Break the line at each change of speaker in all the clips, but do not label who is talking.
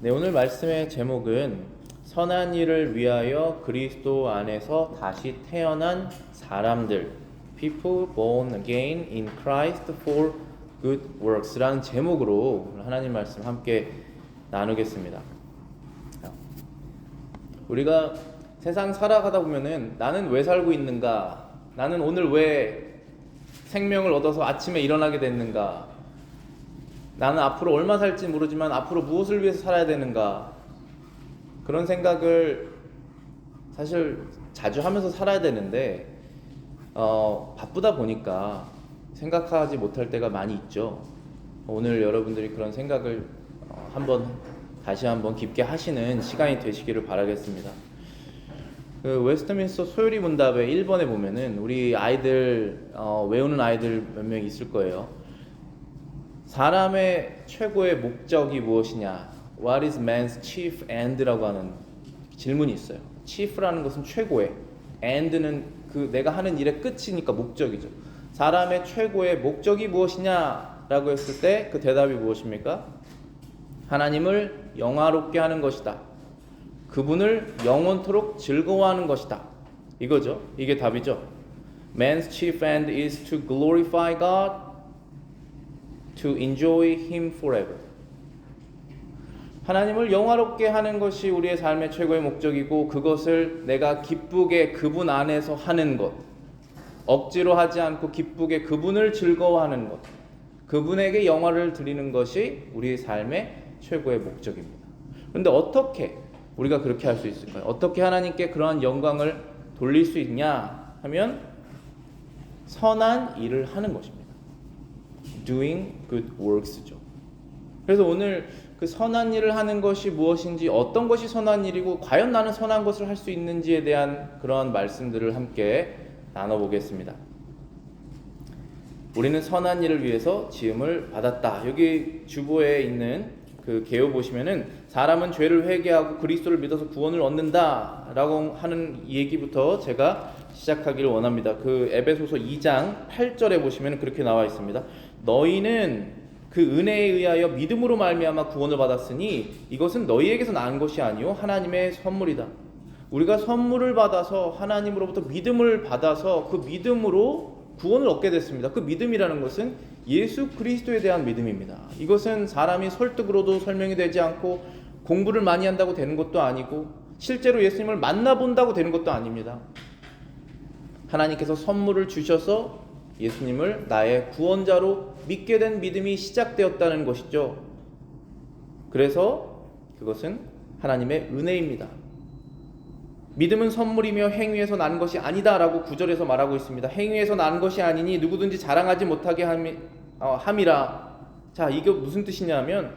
네, 오늘 말씀의 제목은 선한 일을 위하여 그리스도 안에서 다시 태어난 사람들, People born again in Christ for good works라는 제목으로 하나님 말씀 함께 나누겠습니다. 우리가 세상 살아가다 보면은 나는 왜 살고 있는가? 나는 오늘 왜 생명을 얻어서 아침에 일어나게 됐는가? 나는 앞으로 얼마 살지 모르지만 앞으로 무엇을 위해서 살아야 되는가? 그런 생각을 사실 자주 하면서 살아야 되는데 바쁘다 보니까 생각하지 못할 때가 많이 있죠. 오늘 여러분들이 그런 생각을 다시 한번 깊게 하시는 시간이 되시기를 바라겠습니다. 그 웨스트민스터 소요리 문답의 1번에 보면은 우리 아이들 외우는 아이들 몇 명 있을 거예요. 사람의 최고의 목적이 무엇이냐? What is man's chief end라고 하는 질문이 있어요. chief라는 것은 최고의, end는 그 내가 하는 일의 끝이니까 목적이죠. 사람의 최고의 목적이 무엇이냐라고 했을 때 그 대답이 무엇입니까? 하나님을 영화롭게 하는 것이다. 그분을 영원토록 즐거워하는 것이다. 이거죠. 이게 답이죠. Man's chief end is to glorify God, to enjoy Him forever. 하나님을 영화롭게 하는 것이 우리의 삶의 최고의 목적이고 그것을 내가 기쁘게 그분 안에서 하는 것, 억지로 하지 않고 기쁘게 그분을 즐거워하는 것, 그분에게 영화를 드리는 것이 우리의 삶의 최고의 목적입니다. 그런데 어떻게 우리가 그렇게 할 수 있을까요? 어떻게 하나님께 그러한 영광을 돌릴 수 있냐 하면 선한 일을 하는 것입니다. Doing good works죠. 그래서 오늘 그 선한 일을 하는 것이 무엇인지, 어떤 것이 선한 일이고 과연 나는 선한 것을 할 수 있는지에 대한 그런 말씀들을 함께 나눠보겠습니다. 우리는 선한 일을 위해서 지음을 받았다. 여기 주보에 있는 그 개요 보시면은 사람은 죄를 회개하고 그리스도를 믿어서 구원을 얻는다라고 하는 얘기부터 제가 시작하기를 원합니다. 그 에베소서 2장 8절에 보시면 그렇게 나와 있습니다. 너희는 그 은혜에 의하여 믿음으로 말미암아 구원을 받았으니 이것은 너희에게서 난 것이 아니요 하나님의 선물이다. 우리가 선물을 받아서 하나님으로부터 믿음을 받아서 그 믿음으로 구원을 얻게 됐습니다. 그 믿음이라는 것은 예수 그리스도에 대한 믿음입니다. 이것은 사람이 설득으로도 설명이 되지 않고 공부를 많이 한다고 되는 것도 아니고 실제로 예수님을 만나본다고 되는 것도 아닙니다. 하나님께서 선물을 주셔서 예수님을 나의 구원자로 믿게 된 믿음이 시작되었다는 것이죠. 그래서 그것은 하나님의 은혜입니다. 믿음은 선물이며 행위에서 난 것이 아니다라고 9절에서 말하고 있습니다. 행위에서 난 것이 아니니 누구든지 자랑하지 못하게 함이라. 자, 이게 무슨 뜻이냐면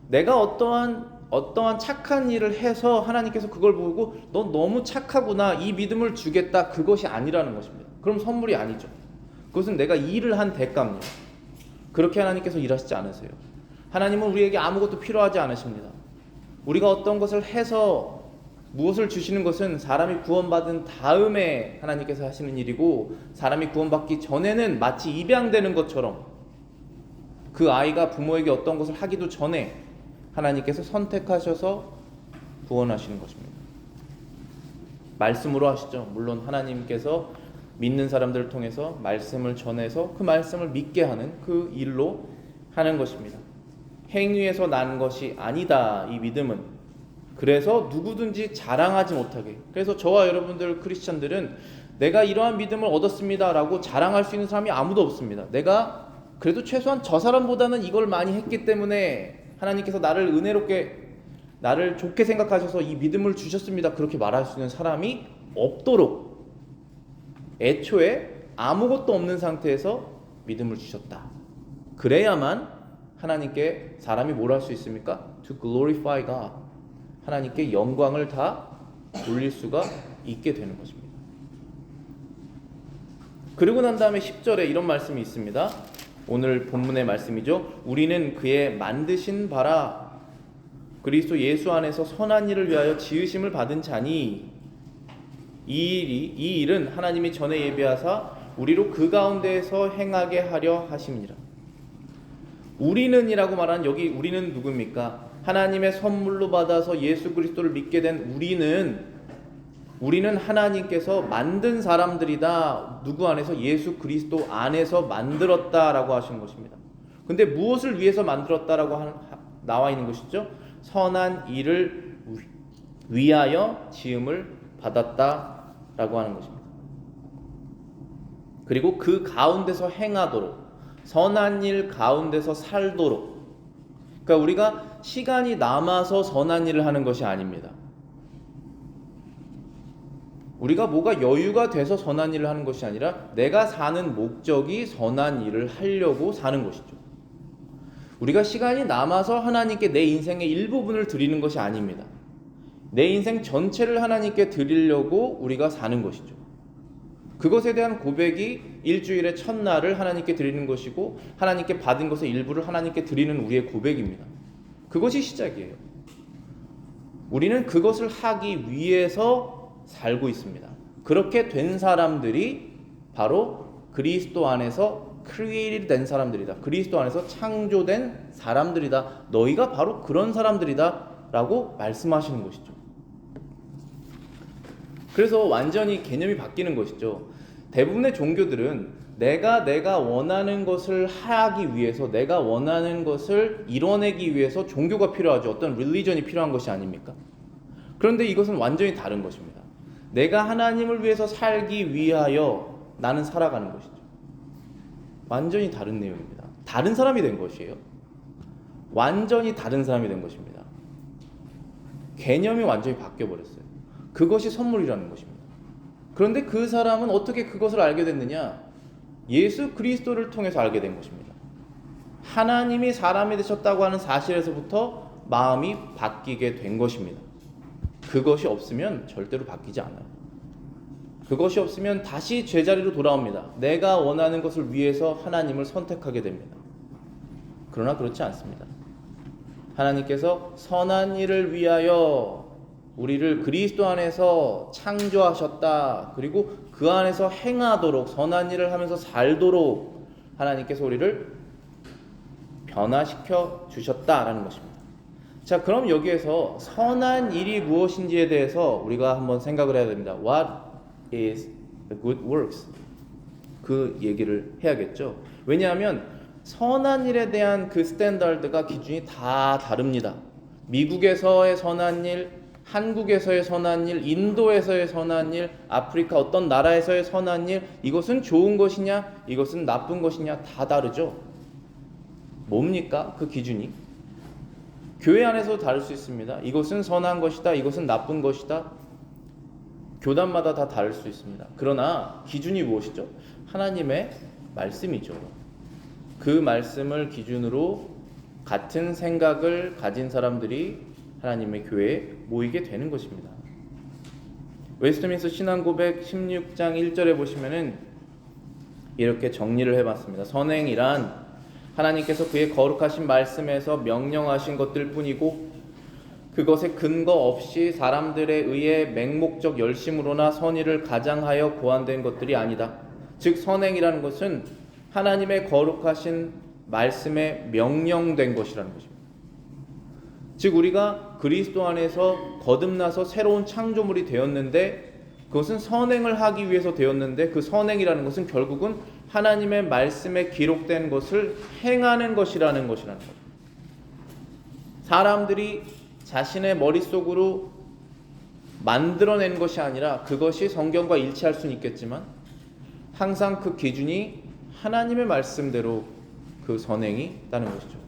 내가 어떠한 착한 일을 해서 하나님께서 그걸 보고 너 너무 착하구나, 이 믿음을 주겠다, 그것이 아니라는 것입니다. 그럼 선물이 아니죠. 그것은 내가 일을 한 대가입니다. 그렇게 하나님께서 일하시지 않으세요. 하나님은 우리에게 아무것도 필요하지 않으십니다. 우리가 어떤 것을 해서 무엇을 주시는 것은 사람이 구원받은 다음에 하나님께서 하시는 일이고, 사람이 구원받기 전에는 마치 입양되는 것처럼 그 아이가 부모에게 어떤 것을 하기도 전에 하나님께서 선택하셔서 구원하시는 것입니다. 말씀으로 하시죠. 물론 하나님께서 믿는 사람들을 통해서 말씀을 전해서 그 말씀을 믿게 하는 그 일로 하는 것입니다. 행위에서 난 것이 아니다, 이 믿음은. 그래서 누구든지 자랑하지 못하게. 그래서 저와 여러분들 크리스천들은 내가 이러한 믿음을 얻었습니다 라고 자랑할 수 있는 사람이 아무도 없습니다. 내가 그래도 최소한 저 사람보다는 이걸 많이 했기 때문에 하나님께서 나를 은혜롭게, 나를 좋게 생각하셔서 이 믿음을 주셨습니다, 그렇게 말할 수 있는 사람이 없도록 애초에 아무것도 없는 상태에서 믿음을 주셨다. 그래야만 하나님께 사람이 뭘 할 수 있습니까? To glorify God. 하나님께 영광을 다 돌릴 수가 있게 되는 것입니다. 그리고 난 다음에 10절에 이런 말씀이 있습니다. 오늘 본문의 말씀이죠. 우리는 그의 만드신 바라 그리스도 예수 안에서 선한 일을 위하여 지으심을 받은 자니 이 일은 하나님이 전에 예비하사 우리로 그 가운데에서 행하게 하려 하심이니라. 우리는이라고 말하는 여기 우리는 누굽니까? 하나님의 선물로 받아서 예수 그리스도를 믿게 된 우리는 하나님께서 만든 사람들이다. 누구 안에서? 예수 그리스도 안에서 만들었다라고 하시는 것입니다. 근데 무엇을 위해서 만들었다라고 나와 있는 것이죠? 선한 일을 위하여 지음을 받았다라고 하는 것입니다. 그리고 그 가운데서 행하도록, 선한 일 가운데서 살도록. 그러니까 우리가 시간이 남아서 선한 일을 하는 것이 아닙니다. 우리가 뭐가 여유가 돼서 선한 일을 하는 것이 아니라 내가 사는 목적이 선한 일을 하려고 사는 것이죠. 우리가 시간이 남아서 하나님께 내 인생의 일부분을 드리는 것이 아닙니다. 내 인생 전체를 하나님께 드리려고 우리가 사는 것이죠. 그것에 대한 고백이 일주일의 첫날을 하나님께 드리는 것이고, 하나님께 받은 것의 일부를 하나님께 드리는 우리의 고백입니다. 그것이 시작이에요. 우리는 그것을 하기 위해서 살고 있습니다. 그렇게 된 사람들이 바로 그리스도 안에서 created 된 사람들이다. 그리스도 안에서 창조된 사람들이다. 너희가 바로 그런 사람들이다 라고 말씀하시는 것이죠. 그래서 완전히 개념이 바뀌는 것이죠. 대부분의 종교들은 내가 원하는 것을 하기 위해서, 내가 원하는 것을 이뤄내기 위해서 종교가 필요하죠. 어떤 릴리전이 필요한 것이 아닙니까? 그런데 이것은 완전히 다른 것입니다. 내가 하나님을 위해서 살기 위하여 나는 살아가는 것이죠. 완전히 다른 내용입니다. 다른 사람이 된 것이에요. 완전히 다른 사람이 된 것입니다. 개념이 완전히 바뀌어버렸어요. 그것이 선물이라는 것입니다. 그런데 그 사람은 어떻게 그것을 알게 됐느냐? 예수 그리스도를 통해서 알게 된 것입니다. 하나님이 사람이 되셨다고 하는 사실에서부터 마음이 바뀌게 된 것입니다. 그것이 없으면 절대로 바뀌지 않아요. 그것이 없으면 다시 제자리로 돌아옵니다. 내가 원하는 것을 위해서 하나님을 선택하게 됩니다. 그러나 그렇지 않습니다. 하나님께서 선한 일을 위하여 우리를 그리스도 안에서 창조하셨다. 그리고 그 안에서 행하도록, 선한 일을 하면서 살도록 하나님께서 우리를 변화시켜 주셨다라는 것입니다. 자, 그럼 여기에서 선한 일이 무엇인지에 대해서 우리가 한번 생각을 해야 됩니다. What is the good works? 그 얘기를 해야겠죠. 왜냐하면 선한 일에 대한 그 스탠다드가, 기준이 다 다릅니다. 미국에서의 선한 일, 한국에서의 선한 일, 인도에서의 선한 일, 아프리카 어떤 나라에서의 선한 일, 이것은 좋은 것이냐, 이것은 나쁜 것이냐, 다 다르죠. 뭡니까? 그 기준이. 교회 안에서도 다를 수 있습니다. 이것은 선한 것이다, 이것은 나쁜 것이다. 교단마다 다 다를 수 있습니다. 그러나 기준이 무엇이죠? 하나님의 말씀이죠. 그 말씀을 기준으로 같은 생각을 가진 사람들이 하나님의 교회에 모이게 되는 것입니다. 웨스트민스터 신앙고백 16장 1절에 보시면은 이렇게 정리를 해봤습니다. 선행이란 하나님께서 그의 거룩하신 말씀에서 명령하신 것들 뿐이고, 그것에 근거 없이 사람들에 의해 맹목적 열심으로나 선의를 가장하여 고안된 것들이 아니다. 즉 선행이라는 것은 하나님의 거룩하신 말씀에 명령된 것이라는 것입니다. 즉 우리가 그리스도 안에서 거듭나서 새로운 창조물이 되었는데, 그것은 선행을 하기 위해서 되었는데, 그 선행이라는 것은 결국은 하나님의 말씀에 기록된 것을 행하는 것이라는 것이라는 것. 사람들이 자신의 머릿속으로 만들어낸 것이 아니라, 그것이 성경과 일치할 수는 있겠지만 항상 그 기준이 하나님의 말씀대로 그 선행이 있다는 것이죠.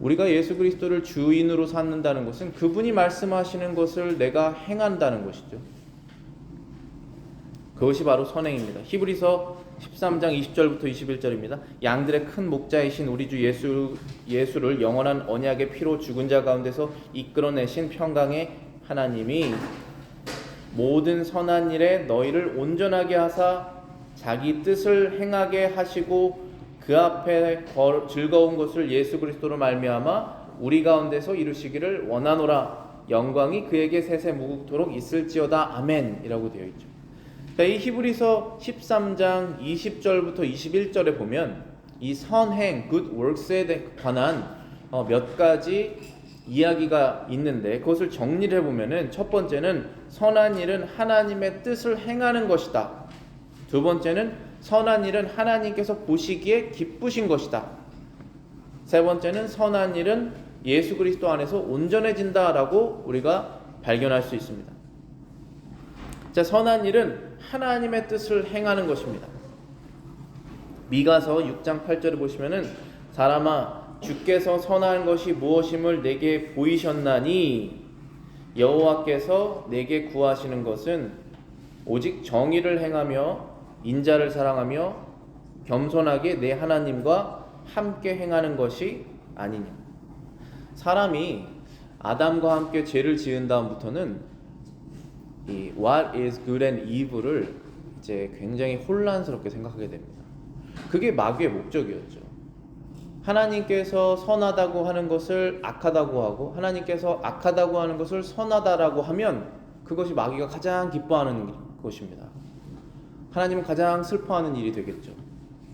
우리가 예수 그리스도를 주인으로 삼는다는 것은 그분이 말씀하시는 것을 내가 행한다는 것이죠. 그것이 바로 선행입니다. 히브리서 13장 20절부터 21절입니다. 양들의 큰 목자이신 우리 주 예수를 영원한 언약의 피로 죽은 자 가운데서 이끌어내신 평강의 하나님이 모든 선한 일에 너희를 온전하게 하사 자기 뜻을 행하게 하시고, 그 앞에 즐거운 것을 예수 그리스도로 말미암아 우리 가운데서 이루시기를 원하노라. 영광이 그에게 세세 무궁토록 있을지어다. 아멘 이라고 되어 있죠. 이 히브리서 13장 20절부터 21절에 보면 이 선행, good works에 관한 몇 가지 이야기가 있는데 그것을 정리를 해보면은 첫 번째는 선한 일은 하나님의 뜻을 행하는 것이다. 두 번째는 선한 일은 하나님께서 보시기에 기쁘신 것이다. 세 번째는 선한 일은 예수 그리스도 안에서 온전해진다라고 우리가 발견할 수 있습니다. 자, 선한 일은 하나님의 뜻을 행하는 것입니다. 미가서 6장 8절을 보시면은 사람아 주께서 선한 것이 무엇임을 내게 보이셨나니 여호와께서 내게 구하시는 것은 오직 정의를 행하며 인자를 사랑하며 겸손하게 내 하나님과 함께 행하는 것이 아니냐. 사람이 아담과 함께 죄를 지은 다음부터는 이 what is good and evil을 이제 굉장히 혼란스럽게 생각하게 됩니다. 그게 마귀의 목적이었죠. 하나님께서 선하다고 하는 것을 악하다고 하고 하나님께서 악하다고 하는 것을 선하다라고 하면 그것이 마귀가 가장 기뻐하는 것입니다. 하나님은 가장 슬퍼하는 일이 되겠죠.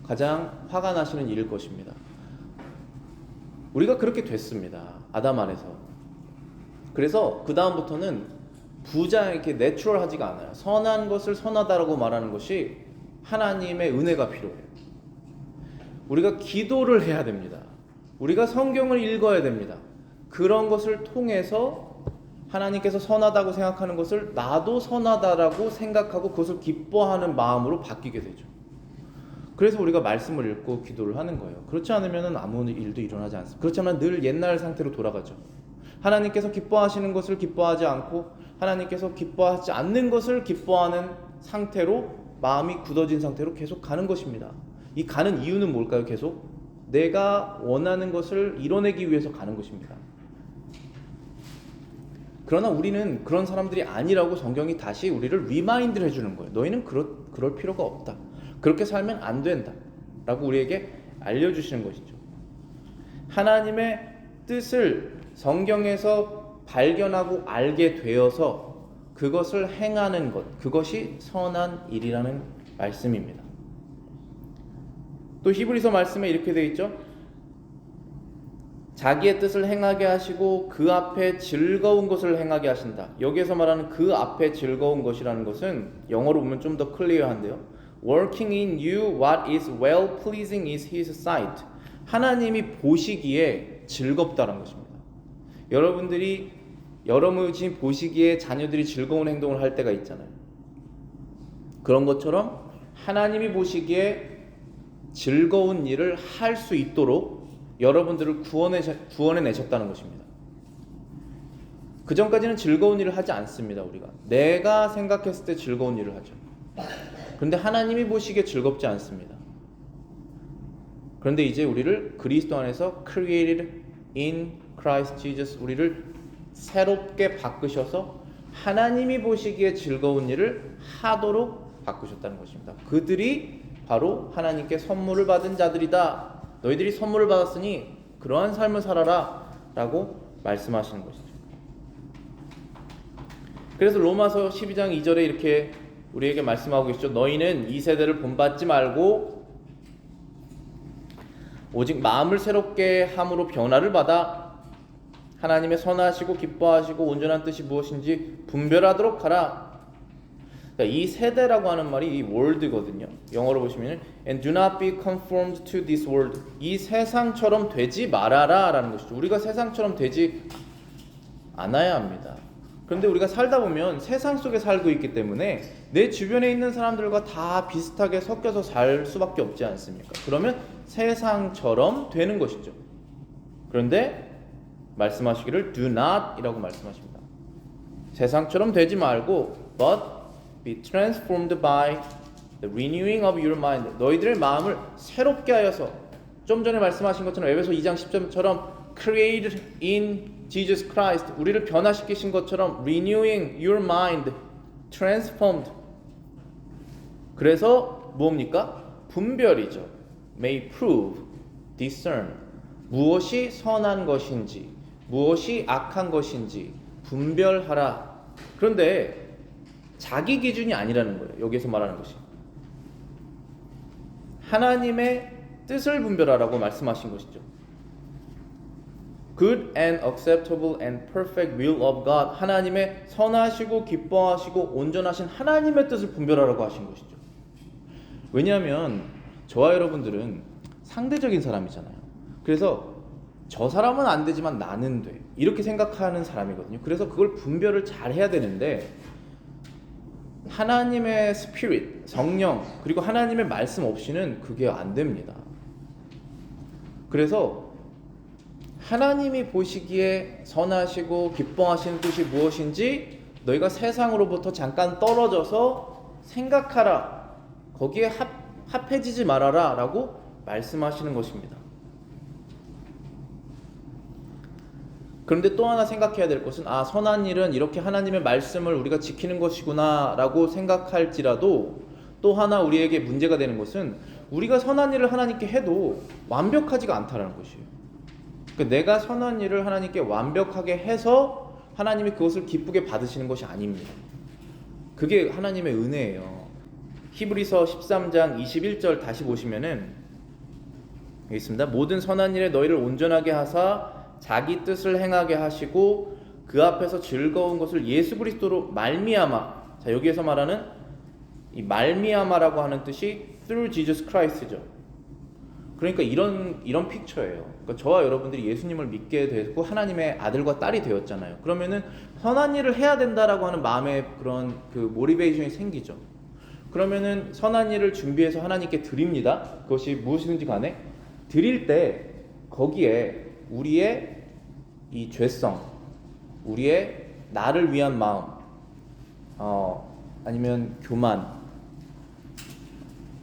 가장 화가 나시는 일일 것입니다. 우리가 그렇게 됐습니다. 아담 안에서. 그래서 그 다음부터는 부자 이렇게 내추럴하지가 않아요. 선한 것을 선하다라고 말하는 것이 하나님의 은혜가 필요해요. 우리가 기도를 해야 됩니다. 우리가 성경을 읽어야 됩니다. 그런 것을 통해서 하나님께서 선하다고 생각하는 것을 나도 선하다라고 생각하고 그것을 기뻐하는 마음으로 바뀌게 되죠. 그래서 우리가 말씀을 읽고 기도를 하는 거예요. 그렇지 않으면 아무 일도 일어나지 않습니다. 그렇지만 늘 옛날 상태로 돌아가죠. 하나님께서 기뻐하시는 것을 기뻐하지 않고 하나님께서 기뻐하지 않는 것을 기뻐하는 상태로 마음이 굳어진 상태로 계속 가는 것입니다. 이 가는 이유는 뭘까요? 계속 내가 원하는 것을 이뤄내기 위해서 가는 것입니다. 그러나 우리는 그런 사람들이 아니라고 성경이 다시 우리를 리마인드를 해주는 거예요. 너희는 그럴 필요가 없다. 그렇게 살면 안 된다 라고 우리에게 알려주시는 것이죠. 하나님의 뜻을 성경에서 발견하고 알게 되어서 그것을 행하는 것, 그것이 선한 일이라는 말씀입니다. 또 히브리서 말씀에 이렇게 되어 있죠. 자기의 뜻을 행하게 하시고 그 앞에 즐거운 것을 행하게 하신다. 여기에서 말하는 그 앞에 즐거운 것이라는 것은 영어로 보면 좀 더 클리어한데요. Working in you what is well pleasing is his sight. 하나님이 보시기에 즐겁다는 것입니다. 여러분들이 여러분이 보시기에 자녀들이 즐거운 행동을 할 때가 있잖아요. 그런 것처럼 하나님이 보시기에 즐거운 일을 할 수 있도록 여러분들을 구원해내셨다는 것입니다. 그 전까지는 즐거운 일을 하지 않습니다. 우리가 내가 생각했을 때 즐거운 일을 하죠. 그런데 하나님이 보시기에 즐겁지 않습니다. 그런데 이제 우리를 그리스도 안에서 created in Christ Jesus, 우리를 새롭게 바꾸셔서 하나님이 보시기에 즐거운 일을 하도록 바꾸셨다는 것입니다. 그들이 바로 하나님께 선물을 받은 자들이다. 너희들이 선물을 받았으니 그러한 삶을 살아라 라고 말씀하시는 것이죠. 그래서 로마서 12장 2절에 이렇게 우리에게 말씀하고 계시죠. 너희는 이 세대를 본받지 말고 오직 마음을 새롭게 함으로 변화를 받아 하나님의 선하시고 기뻐하시고 온전한 뜻이 무엇인지 분별하도록 하라. 이 세대라고 하는 말이 이 world거든요. 영어로 보시면 and do not be conformed to this world. 이 세상처럼 되지 말아라 라는 것이죠. 우리가 세상처럼 되지 않아야 합니다. 그런데 우리가 살다 보면 세상 속에 살고 있기 때문에 내 주변에 있는 사람들과 다 비슷하게 섞여서 살 수밖에 없지 않습니까? 그러면 세상처럼 되는 것이죠. 그런데 말씀하시기를 do not 이라고 말씀하십니다. 세상처럼 되지 말고 but be transformed by the renewing of your mind. 너희들의 마음을 새롭게 하여서 좀 전에 말씀하신 것처럼 에베소 2장 10절처럼 created in Jesus Christ, 우리를 변화시키신 것처럼 renewing your mind, transformed. 그래서 뭡니까? 분별이죠. may prove, discern. 무엇이 선한 것인지, 무엇이 악한 것인지 분별하라. 그런데 자기 기준이 아니라는 거예요. 여기서 말하는 것이 하나님의 뜻을 분별하라고 말씀하신 것이죠. good and acceptable and perfect will of God. 하나님의 선하시고 기뻐하시고 온전하신 하나님의 뜻을 분별하라고 하신 것이죠. 왜냐하면 저와 여러분들은 상대적인 사람이잖아요. 그래서 저 사람은 안 되지만 나는 돼, 이렇게 생각하는 사람이거든요. 그래서 그걸 분별을 잘 해야 되는데 하나님의 스피릿, 성령, 그리고 하나님의 말씀 없이는 그게 안 됩니다. 그래서 하나님이 보시기에 선하시고 기뻐하시는 뜻이 무엇인지 너희가 세상으로부터 잠깐 떨어져서 생각하라, 거기에 합해지지 말아라 라고 말씀하시는 것입니다. 그런데 또 하나 생각해야 될 것은 선한 일은 이렇게 하나님의 말씀을 우리가 지키는 것이구나 라고 생각할지라도 또 하나 우리에게 문제가 되는 것은 우리가 선한 일을 하나님께 해도 완벽하지가 않다는 것이에요. 그러니까 내가 선한 일을 하나님께 완벽하게 해서 하나님이 그것을 기쁘게 받으시는 것이 아닙니다. 그게 하나님의 은혜예요. 히브리서 13장 21절 다시 보시면은 여기 있습니다. 모든 선한 일에 너희를 온전하게 하사 자기 뜻을 행하게 하시고 그 앞에서 즐거운 것을 예수 그리스도로 말미암아. 자, 여기에서 말하는 이 말미암아라고 하는 뜻이 through Jesus Christ죠. 그러니까 이런 픽처예요. 그러니까 저와 여러분들이 예수님을 믿게 되고 하나님의 아들과 딸이 되었잖아요. 그러면은 선한 일을 해야 된다라고 하는 마음의 그런 그 모티베이션이 생기죠. 그러면은 선한 일을 준비해서 하나님께 드립니다. 그것이 무엇이든지 간에 드릴 때 거기에 우리의 이 죄성, 우리의 나를 위한 마음, 아니면 교만,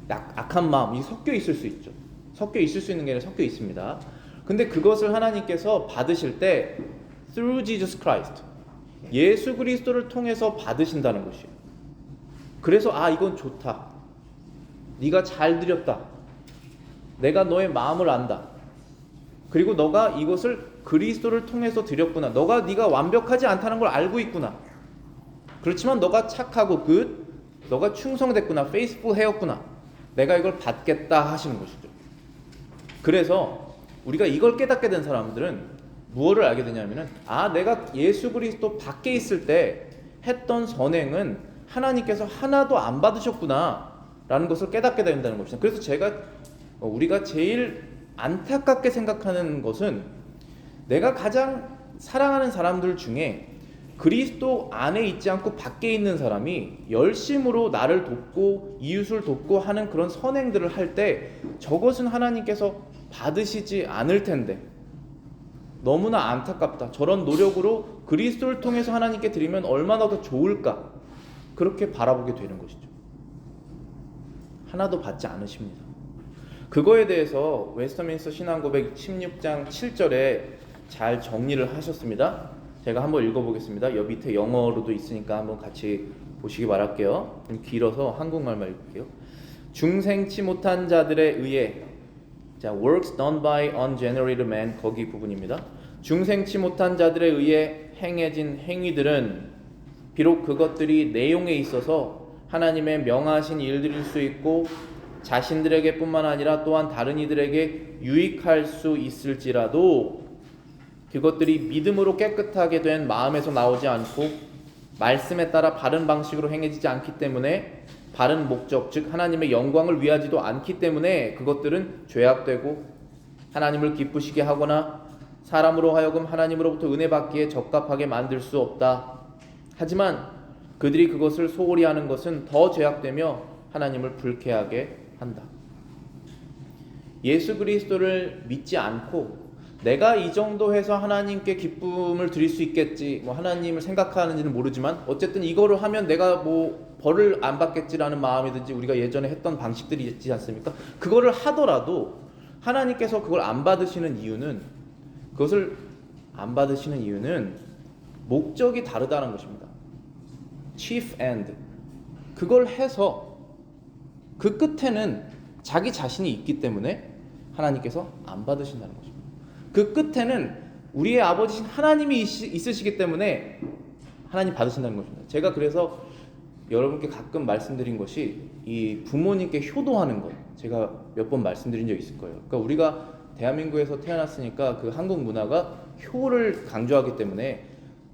악한 마음이 섞여 있을 수 있죠. 섞여 있을 수 있는 게 아니라 섞여 있습니다. 근데 그것을 하나님께서 받으실 때 through Jesus Christ, 예수 그리스도를 통해서 받으신다는 것이에요. 그래서 이건 좋다, 네가 잘 드렸다, 내가 너의 마음을 안다, 그리고 너가 이것을 그리스도를 통해서 드렸구나, 네가 완벽하지 않다는 걸 알고 있구나, 그렇지만 너가 착하고 너가 충성됐구나, faithful 해였구나, 내가 이걸 받겠다 하시는 것이죠. 그래서 우리가 이걸 깨닫게 된 사람들은 무엇을 알게 되냐면은 내가 예수 그리스도 밖에 있을 때 했던 선행은 하나님께서 하나도 안 받으셨구나 라는 것을 깨닫게 된다는 것입니다. 그래서 우리가 제일 안타깝게 생각하는 것은 내가 가장 사랑하는 사람들 중에 그리스도 안에 있지 않고 밖에 있는 사람이 열심으로 나를 돕고 이웃을 돕고 하는 그런 선행들을 할 때 저것은 하나님께서 받으시지 않을 텐데 너무나 안타깝다, 저런 노력으로 그리스도를 통해서 하나님께 드리면 얼마나 더 좋을까, 그렇게 바라보게 되는 것이죠. 하나도 받지 않으십니다. 그거에 대해서 웨스터민스터 신앙고백 16장 7절에 잘 정리를 하셨습니다. 제가 한번 읽어보겠습니다. 여기 밑에 영어로도 있으니까 한번 같이 보시기 바랄게요. 좀 길어서 한국말만 읽을게요. 중생치 못한 자들에 의해, 자, works done by ungenerated men, 거기 부분입니다. 중생치 못한 자들에 의해 행해진 행위들은 비록 그것들이 내용에 있어서 하나님의 명하신 일들일 수 있고 자신들에게 뿐만 아니라 또한 다른 이들에게 유익할 수 있을지라도 그것들이 믿음으로 깨끗하게 된 마음에서 나오지 않고 말씀에 따라 바른 방식으로 행해지지 않기 때문에, 바른 목적, 즉 하나님의 영광을 위하지도 않기 때문에 그것들은 죄악되고 하나님을 기쁘시게 하거나 사람으로 하여금 하나님으로부터 은혜 받기에 적합하게 만들 수 없다. 하지만 그들이 그것을 소홀히 하는 것은 더 죄악되며 하나님을 불쾌하게 한다. 예수 그리스도를 믿지 않고 내가 이 정도 해서 하나님께 기쁨을 드릴 수 있겠지, 하나님을 생각하는지는 모르지만 어쨌든 이거를 하면 내가 벌을 안 받겠지라는 마음이든지 우리가 예전에 했던 방식들이 있지 않습니까? 그거를 하더라도 하나님께서 그걸 안 받으시는 이유는, 그것을 안 받으시는 이유는 목적이 다르다는 것입니다. chief end. 그걸 해서 그 끝에는 자기 자신이 있기 때문에 하나님께서 안 받으신다는 것입니다. 그 끝에는 우리의 아버지신 하나님이 있으시기 때문에 하나님 받으신다는 것입니다. 제가 그래서 여러분께 가끔 말씀드린 것이 이 부모님께 효도하는 것, 제가 몇 번 말씀드린 적이 있을 거예요. 그러니까 우리가 대한민국에서 태어났으니까 그 한국 문화가 효를 강조하기 때문에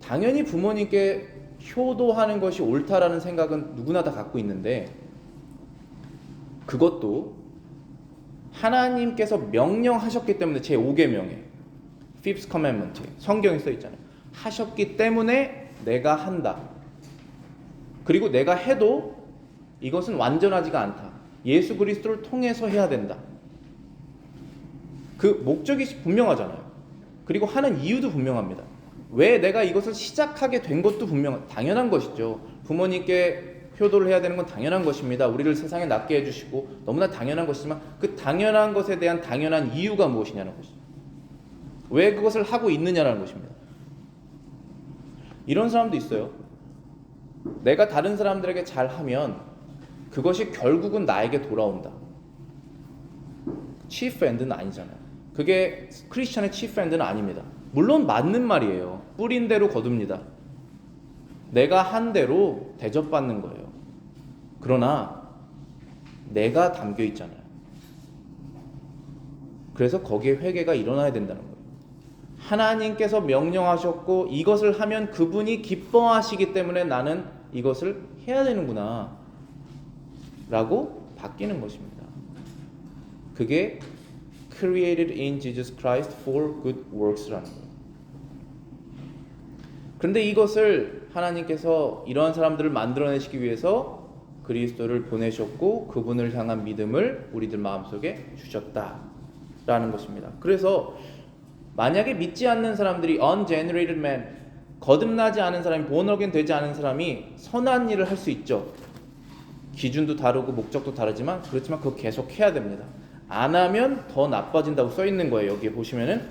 당연히 부모님께 효도하는 것이 옳다라는 생각은 누구나 다 갖고 있는데, 그것도 하나님께서 명령하셨기 때문에, 제 5계명에 Fifth Commandment 성경에 써 있잖아요. 하셨기 때문에 내가 한다. 그리고 내가 해도 이것은 완전하지가 않다. 예수 그리스도를 통해서 해야 된다. 그 목적이 분명하잖아요. 그리고 하는 이유도 분명합니다. 왜 내가 이것을 시작하게 된 것도 당연한 것이죠. 부모님께 효도를 해야 되는 건 당연한 것입니다. 우리를 세상에 낫게 해주시고 너무나 당연한 것이지만, 그 당연한 것에 대한 당연한 이유가 무엇이냐는 것이죠. 왜 그것을 하고 있느냐는 것입니다. 이런 사람도 있어요. 내가 다른 사람들에게 잘하면 그것이 결국은 나에게 돌아온다. chief end는 아니잖아요. 그게 크리스천의 chief end는 아닙니다. 물론 맞는 말이에요. 뿌린 대로 거둡니다. 내가 한 대로 대접받는 거예요. 그러나 내가 담겨 있잖아요. 그래서 거기에 회개가 일어나야 된다는 거예요. 하나님께서 명령하셨고 이것을 하면 그분이 기뻐하시기 때문에 나는 이것을 해야 되는구나 라고 바뀌는 것입니다. 그게 created in Jesus Christ for good works라는 거예요. 그런데 이것을 하나님께서 이러한 사람들을 만들어내시기 위해서 그리스도를 보내셨고 그분을 향한 믿음을 우리들 마음속에 주셨다라는 것입니다. 그래서 만약에 믿지 않는 사람들이 ungenerated man, 거듭나지 않은 사람이, born again 되지 않은 사람이 선한 일을 할 수 있죠. 기준도 다르고 목적도 다르지만, 그렇지만 그거 계속 해야 됩니다. 안 하면 더 나빠진다고 써 있는 거예요. 여기에 보시면은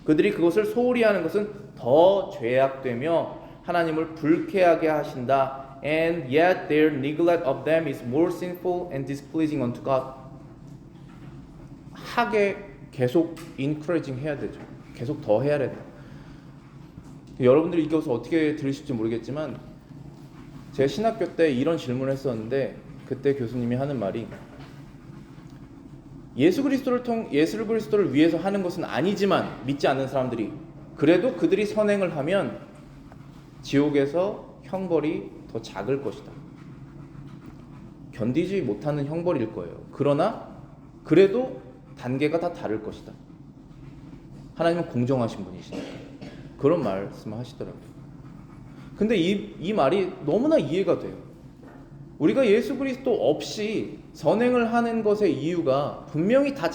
그들이 그것을 소홀히 하는 것은 더 죄악되며 하나님을 불쾌하게 하신다. And yet their neglect of them is more sinful and displeasing unto God. 하게 계속 encouraging 해야 되죠. 계속 더 해야 된다. 여러분들이 이것을 어떻게 들으실지 모르겠지만, 제가 신학교 때 이런 질문을 했었는데 그때 교수님이 하는 말이, 예수 그리스도를 위해서 하는 것은 아니지만 믿지 않는 사람들이 그래도 그들이 선행을 하면 지옥에서 형벌이 더 작을 것이다. 견디지 못하는 형벌일 거예요. 그러나 그래도 단계가 다 다를 것이다. 하나님은 공정하신 분이시니까 그런 말씀을 하시더라고요. 근데 이 말이 너무나 이해가 돼요. 우리가 예수 그리스도 없이 선행을 하는 것의 이유가 분명히 다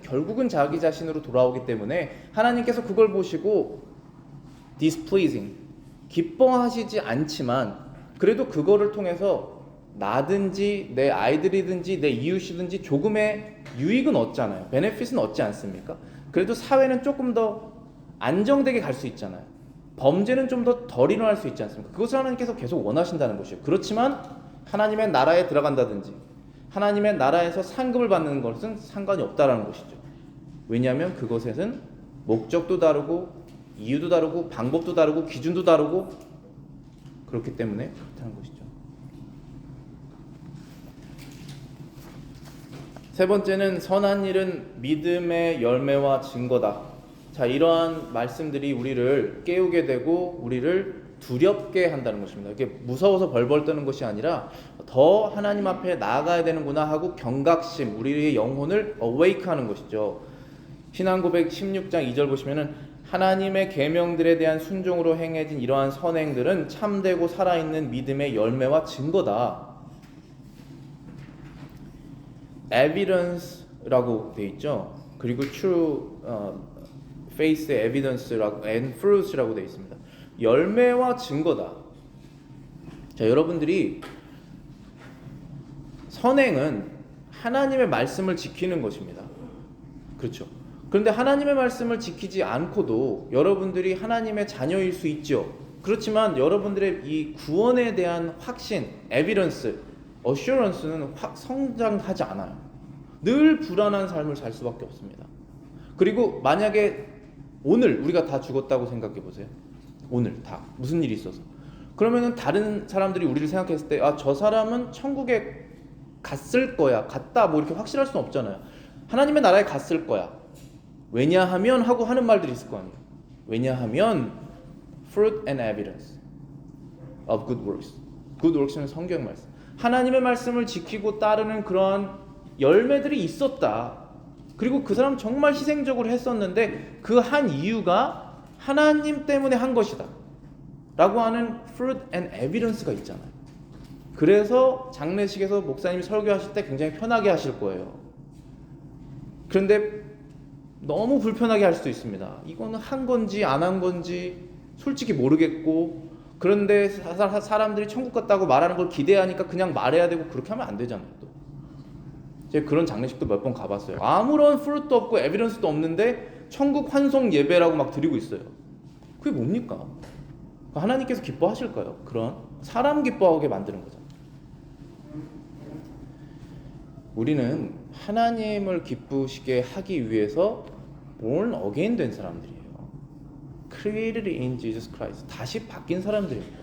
결국은 자기 자신으로 돌아오기 때문에 하나님께서 그걸 보시고 displeasing, 기뻐하시지 않지만 그래도 그거를 통해서 나든지 내 아이들이든지 내 이웃이든지 조금의 유익은 얻잖아요. 베네핏은 얻지 않습니까? 그래도 사회는 조금 더 안정되게 갈 수 있잖아요. 범죄는 좀 더 덜 일어날 수 있지 않습니까? 그것을 하나님께서 계속 원하신다는 것이에요. 그렇지만 하나님의 나라에 들어간다든지 하나님의 나라에서 상급을 받는 것은 상관이 없다라는 것이죠. 왜냐하면 그것에는 목적도 다르고 이유도 다르고 방법도 다르고 기준도 다르고 그렇기 때문에 그렇다는 것이죠. 세 번째는 선한 일은 믿음의 열매와 증거다. 자, 이러한 말씀들이 우리를 깨우게 되고 우리를 두렵게 한다는 것입니다. 이게 무서워서 벌벌 떠는 것이 아니라 더 하나님 앞에 나아가야 되는구나 하고 경각심, 우리의 영혼을 awake하는 것이죠. 신앙고백 16장 2절 보시면은 하나님의 계명들에 대한 순종으로 행해진 이러한 선행들은 참되고 살아있는 믿음의 열매와 증거다. evidence라고 돼 있죠. 그리고 true faith의 evidence라고 and fruits라고 돼 있습니다. 열매와 증거다. 자, 여러분들이 선행은 하나님의 말씀을 지키는 것입니다. 그렇죠. 그런데 하나님의 말씀을 지키지 않고도 여러분들이 하나님의 자녀일 수 있죠. 그렇지만 여러분들의 이 구원에 대한 확신, evidence, assurance는 성장하지 않아요. 늘 불안한 삶을 살 수밖에 없습니다. 그리고 만약에 오늘 우리가 다 죽었다고 생각해 보세요. 오늘 다 무슨 일이 있어서 그러면은 다른 사람들이 우리를 생각했을 때 저 사람은 천국에 갔을 거야, 갔다 뭐 이렇게 확실할 수는 없잖아요. 하나님의 나라에 갔을 거야. 왜냐하면 하고 하는 말들이 있을 거 아니에요. 왜냐하면 fruit and evidence of good works. good works는 성경 말씀. 하나님의 말씀을 지키고 따르는 그러한 열매들이 있었다. 그리고 그 사람 정말 희생적으로 했었는데 그 한 이유가 하나님 때문에 한 것이다 라고 하는 fruit and evidence가 있잖아요. 그래서 장례식에서 목사님이 설교하실 때 굉장히 편하게 하실 거예요. 그런데 너무 불편하게 할 수도 있습니다. 이거는 한 건지 안 한 건지 솔직히 모르겠고, 그런데 사람들이 천국 갔다고 말하는 걸 기대하니까 그냥 말해야 되고, 그렇게 하면 안 되잖아요. 또 제가 그런 장례식도 몇 번 가봤어요. 아무런 프루트도 없고 에비던스도 없는데 천국 환송 예배라고 막 드리고 있어요. 그게 뭡니까? 하나님께서 기뻐하실까요? 그런 사람 기뻐하게 만드는 거잖아요. 우리는 하나님을 기쁘시게 하기 위해서 born again 된 사람들이에요. Created in Jesus Christ. 다시 바뀐 사람들입니다.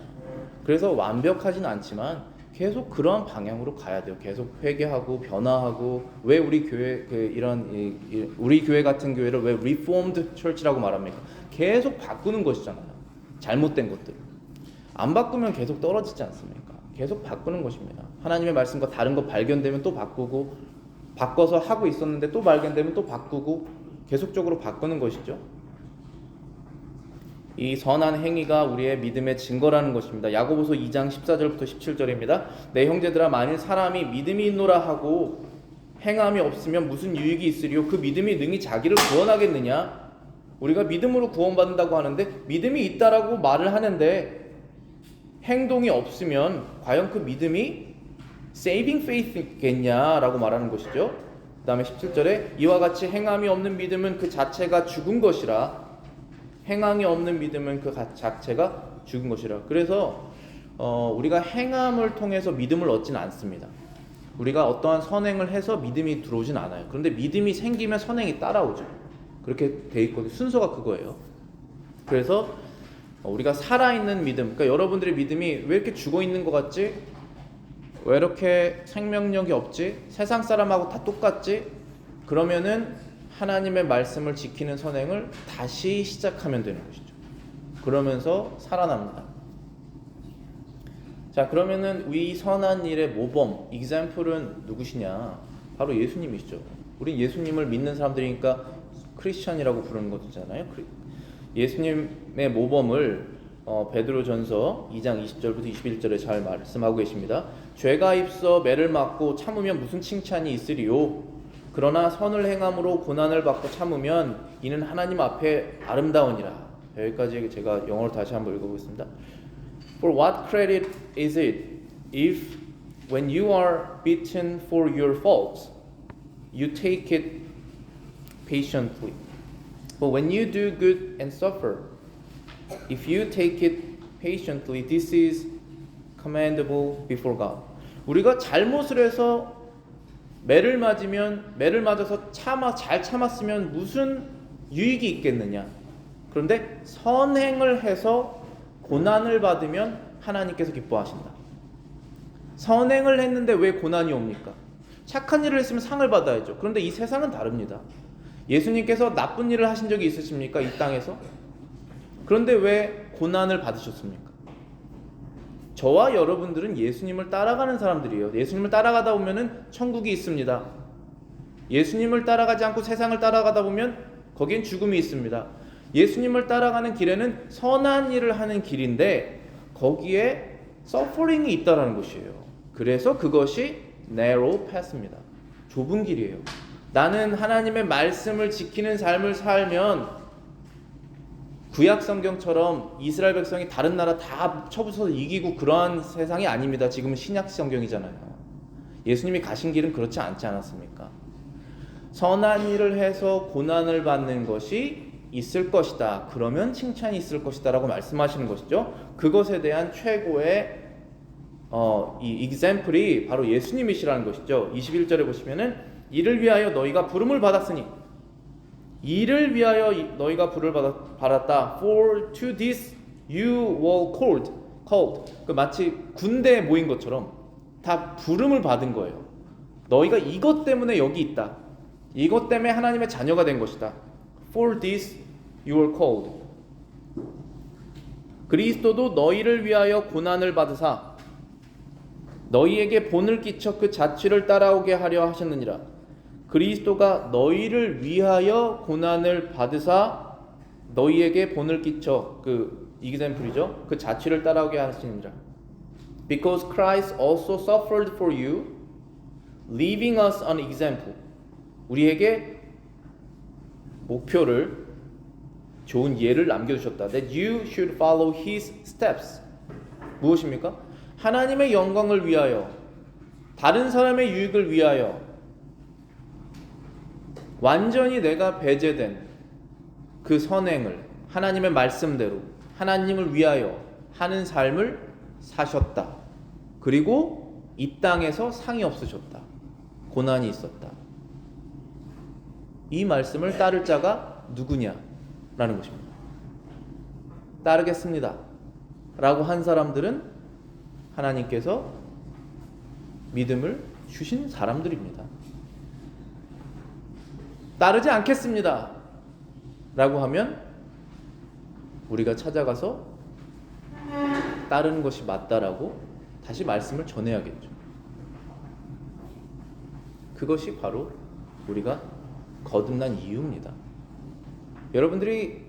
그래서 완벽하진 않지만 계속 그런 방향으로 가야 돼요. 계속 회개하고 변화하고. 왜 우리 교회 우리 교회 같은 교회를 왜 Reformed Church라고 말합니까? 계속 바꾸는 것이잖아요. 잘못된 것들. 안 바꾸면 계속 떨어지지 않습니까? 계속 바꾸는 것입니다. 하나님의 말씀과 다른 거 발견되면 또 바꾸고, 바꿔서 하고 있었는데 또 발견되면 또 바꾸고, 계속적으로 바꾸는 것이죠. 이 선한 행위가 우리의 믿음의 증거라는 것입니다. 야고보서 2장 14절부터 17절입니다. 내 형제들아, 만일 사람이 믿음이 있노라 하고 행함이 없으면 무슨 유익이 있으리요? 그 믿음이 능히 자기를 구원하겠느냐? 우리가 믿음으로 구원받는다고 하는데 믿음이 있다라고 말을 하는데 행동이 없으면 과연 그 믿음이 saving faith겠냐라고 말하는 것이죠. 그 다음에 17절에 이와 같이 행함이 없는 믿음은 그 자체가 죽은 것이라. 행함이 없는 믿음은 그 자체가 죽은 것이라. 그래서 우리가 행함을 통해서 믿음을 얻지는 않습니다. 우리가 어떠한 선행을 해서 믿음이 들어오진 않아요. 그런데 믿음이 생기면 선행이 따라오죠. 그렇게 돼 있거든요. 순서가 그거예요. 그래서 우리가 살아있는 믿음, 그러니까 여러분들의 믿음이 왜 이렇게 죽어있는 것 같지? 왜 이렇게 생명력이 없지? 세상 사람하고 다 똑같지? 그러면은 하나님의 말씀을 지키는 선행을 다시 시작하면 되는 것이죠. 그러면서 살아납니다. 자, 그러면은 이 선한 일의 모범, example은 누구시냐? 바로 예수님이시죠. 우린 예수님을 믿는 사람들이니까 크리스천이라고 부르는 것이잖아요. 예수님의 모범을 베드로전서 2장 20절부터 21절에 잘 말씀하고 계십니다. 죄가 입서 매를 맞고 참으면 무슨 칭찬이 있으리요? 그러나 선을 행함으로 고난을 받고 참으면 이는 하나님 앞에 아름다우니라. 여기까지 제가 영어로 다시 한번 읽어보겠습니다. For what credit is it if when you are beaten for your faults you take it patiently? But when you do good and suffer, if you take it patiently, this is commendable before God. 우리가 잘못을 해서 매를 맞아서 잘 참았으면 무슨 유익이 있겠느냐? 그런데 선행을 해서 고난을 받으면 하나님께서 기뻐하신다. 선행을 했는데 왜 고난이 옵니까? 착한 일을 했으면 상을 받아야죠. 그런데 이 세상은 다릅니다. 예수님께서 나쁜 일을 하신 적이 있으십니까? 이 땅에서? 그런데 왜 고난을 받으셨습니까? 저와 여러분들은 예수님을 따라가는 사람들이에요. 예수님을 따라가다 보면은 천국이 있습니다. 예수님을 따라가지 않고 세상을 따라가다 보면 거기엔 죽음이 있습니다. 예수님을 따라가는 길에는 선한 일을 하는 길인데 거기에 서퍼링이 있다라는 것이에요. 그래서 그것이 narrow path입니다. 좁은 길이에요. 나는 하나님의 말씀을 지키는 삶을 살면 구약 성경처럼 이스라엘 백성이 다른 나라 다 쳐부숴서 이기고 그러한 세상이 아닙니다. 지금은 신약 성경이잖아요. 예수님이 가신 길은 그렇지 않지 않았습니까? 선한 일을 해서 고난을 받는 것이 있을 것이다. 그러면 칭찬이 있을 것이다 라고 말씀하시는 것이죠. 그것에 대한 최고의 이 example이 바로 예수님이시라는 것이죠. 21절에 보시면은 이를 위하여 너희가 부름을 받았으니, 이를 위하여 너희가 부름을 받았다. For to this you were called. 그 마치 군대에 모인 것처럼 다 부름을 받은 거예요. 너희가 이것 때문에 여기 있다. 이것 때문에 하나님의 자녀가 된 것이다. For this you were called. 그리스도도 너희를 위하여 고난을 받으사 너희에게 본을 끼쳐 그 자취를 따라오게 하려 하셨느니라. 그리스도가 너희를 위하여 고난을 받으사 너희에게 본을 끼쳐 그 example이죠. 그 자취를 따라오게 하시느니라. Because Christ also suffered for you, leaving us an example. 우리에게 목표를 좋은 예를 남겨주셨다. That you should follow His steps. 무엇입니까? 하나님의 영광을 위하여, 다른 사람의 유익을 위하여 완전히 내가 배제된 그 선행을 하나님의 말씀대로 하나님을 위하여 하는 삶을 사셨다. 그리고 이 땅에서 상이 없으셨다. 고난이 있었다. 이 말씀을 따를 자가 누구냐라는 것입니다. 따르겠습니다 라고 한 사람들은 하나님께서 믿음을 주신 사람들입니다. 따르지 않겠습니다 라고 하면 우리가 찾아가서 따르는 것이 맞다라고 다시 말씀을 전해야겠죠. 그것이 바로 우리가 거듭난 이유입니다. 여러분들이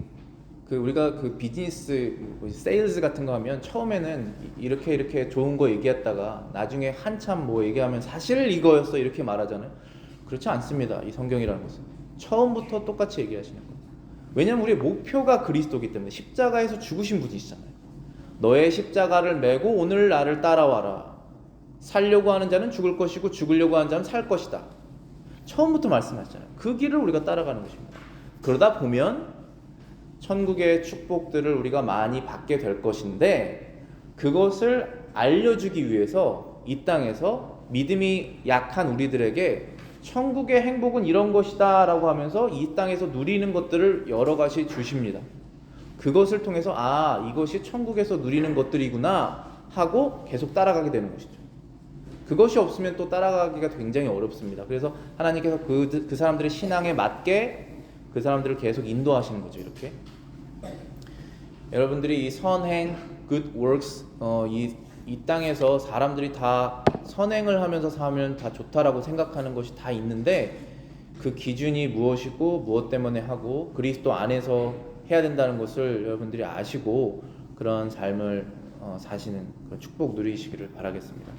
우리가 비즈니스 세일즈 같은 거 하면 처음에는 이렇게 좋은 거 얘기했다가 나중에 한참 뭐 얘기하면 사실 이거였어 이렇게 말하잖아요. 그렇지 않습니다. 이 성경이라는 것은 처음부터 똑같이 얘기하시는 거예요. 왜냐하면 우리의 목표가 그리스도이기 때문에 십자가에서 죽으신 분이시잖아요. 너의 십자가를 메고 오늘 나를 따라와라. 살려고 하는 자는 죽을 것이고 죽으려고 하는 자는 살 것이다. 처음부터 말씀하셨잖아요. 그 길을 우리가 따라가는 것입니다. 그러다 보면 천국의 축복들을 우리가 많이 받게 될 것인데 그것을 알려주기 위해서 이 땅에서 믿음이 약한 우리들에게 천국의 행복은 이런 것이다 라고 하면서 이 땅에서 누리는 것들을 여러 가지 주십니다. 그것을 통해서 이것이 천국에서 누리는 것들이구나 하고 계속 따라가게 되는 것이죠. 그것이 없으면 또 따라가기가 굉장히 어렵습니다. 그래서 하나님께서 그 사람들의 신앙에 맞게 그 사람들을 계속 인도하시는 거죠. 이렇게 여러분들이 이 선행, good works, 이 땅에서 사람들이 다 선행을 하면서 사면 다 좋다라고 생각하는 것이 다 있는데 그 기준이 무엇이고 무엇 때문에 하고 그리스도 안에서 해야 된다는 것을 여러분들이 아시고 그런 삶을 사시는 그런 축복 누리시기를 바라겠습니다.